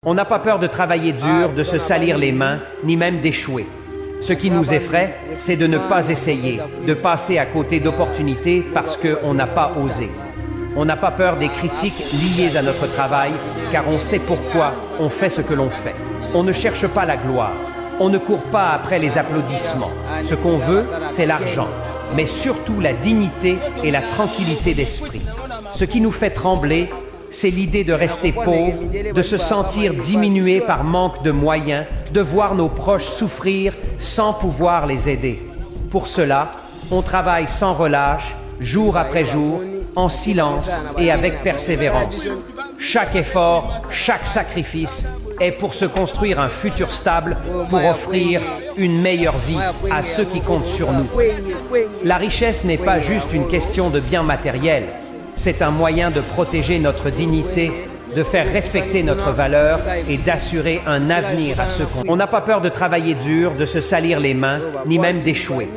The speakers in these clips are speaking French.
On n'a pas peur de travailler dur, de se salir les mains, ni même d'échouer. Ce qui nous effraie, c'est de ne pas essayer, de passer à côté d'opportunités parce qu'on n'a pas osé. On n'a pas peur des critiques liées à notre travail, car on sait pourquoi on fait ce que l'on fait. On ne cherche pas la gloire. On ne court pas après les applaudissements. Ce qu'on veut, c'est l'argent, mais surtout la dignité et la tranquillité d'esprit. Ce qui nous fait trembler, c'est l'idée de rester pauvre, de se sentir diminué par manque de moyens, de voir nos proches souffrir sans pouvoir les aider. Pour cela, on travaille sans relâche, jour après jour, en silence et avec persévérance. Chaque effort, chaque sacrifice est pour se construire un futur stable, pour offrir une meilleure vie à ceux qui comptent sur nous. La richesse n'est pas juste une question de biens matériels. C'est un moyen de protéger notre dignité, de faire respecter notre valeur et d'assurer un avenir à ceux qu'on... On n'a pas peur de travailler dur, de se salir les mains, ni même d'échouer.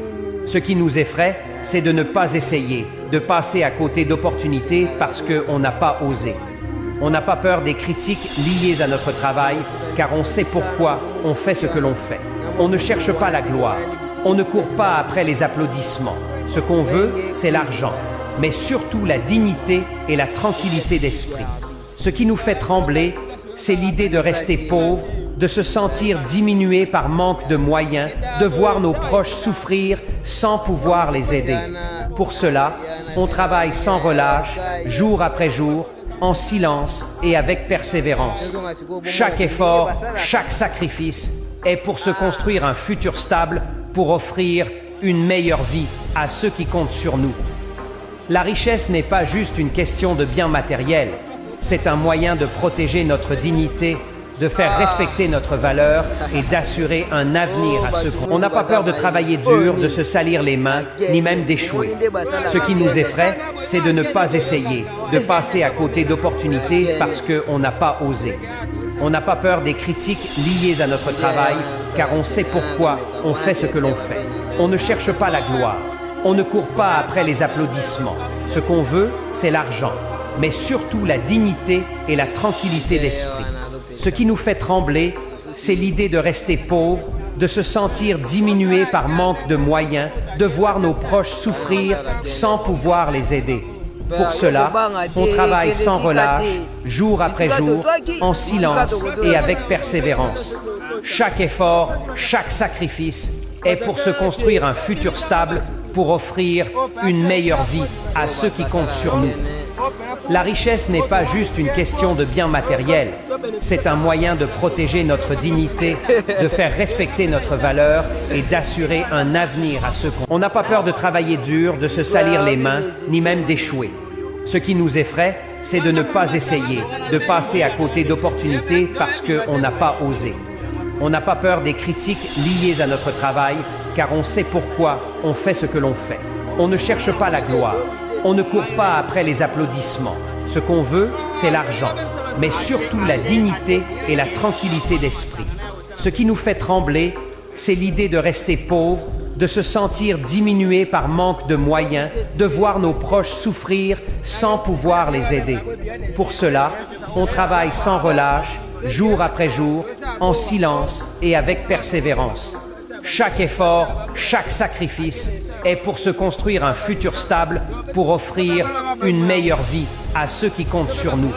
Ce qui nous effraie, c'est de ne pas essayer, de passer à côté d'opportunités parce qu'on n'a pas osé. On n'a pas peur des critiques liées à notre travail, car on sait pourquoi on fait ce que l'on fait. On ne cherche pas la gloire. On ne court pas après les applaudissements. Ce qu'on veut, c'est l'argent, mais surtout la dignité et la tranquillité d'esprit. Ce qui nous fait trembler, c'est l'idée de rester pauvre, de se sentir diminué par manque de moyens, de voir nos proches souffrir sans pouvoir les aider. Pour cela, on travaille sans relâche, jour après jour, en silence et avec persévérance. Chaque effort, chaque sacrifice est pour se construire un futur stable, pour offrir une meilleure vie à ceux qui comptent sur nous. La richesse n'est pas juste une question de biens matériels, c'est un moyen de protéger notre dignité, de faire respecter notre valeur et d'assurer un avenir à ceux qu'on... On n'a pas peur de travailler dur, de se salir les mains, ni même d'échouer. Ce qui nous effraie, c'est de ne pas essayer, de passer à côté d'opportunités parce qu'on n'a pas osé. On n'a pas peur des critiques liées à notre travail, car on sait pourquoi on fait ce que l'on fait. On ne cherche pas la gloire. On ne court pas après les applaudissements. Ce qu'on veut, c'est l'argent, mais surtout la dignité et la tranquillité d'esprit. Ce qui nous fait trembler, c'est l'idée de rester pauvre, de se sentir diminué par manque de moyens, de voir nos proches souffrir sans pouvoir les aider. Pour cela, on travaille sans relâche, jour après jour, en silence et avec persévérance. Chaque effort, chaque sacrifice est pour se construire un futur stable, pour offrir une meilleure vie à ceux qui comptent sur nous. La richesse n'est pas juste une question de biens matériels, c'est un moyen de protéger notre dignité, de faire respecter notre valeur et d'assurer un avenir à ceux qu'on... On n'a pas peur de travailler dur, de se salir les mains, ni même d'échouer. Ce qui nous effraie, c'est de ne pas essayer, de passer à côté d'opportunités parce qu'on n'a pas osé. On n'a pas peur des critiques liées à notre travail, car on sait pourquoi on fait ce que l'on fait. On ne cherche pas la gloire. On ne court pas après les applaudissements. Ce qu'on veut, c'est l'argent, mais surtout la dignité et la tranquillité d'esprit. Ce qui nous fait trembler, c'est l'idée de rester pauvre, de se sentir diminué par manque de moyens, de voir nos proches souffrir sans pouvoir les aider. Pour cela, on travaille sans relâche, jour après jour, en silence et avec persévérance. Chaque effort, chaque sacrifice est pour se construire un futur stable, pour offrir une meilleure vie à ceux qui comptent sur nous.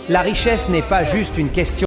La richesse n'est pas juste une question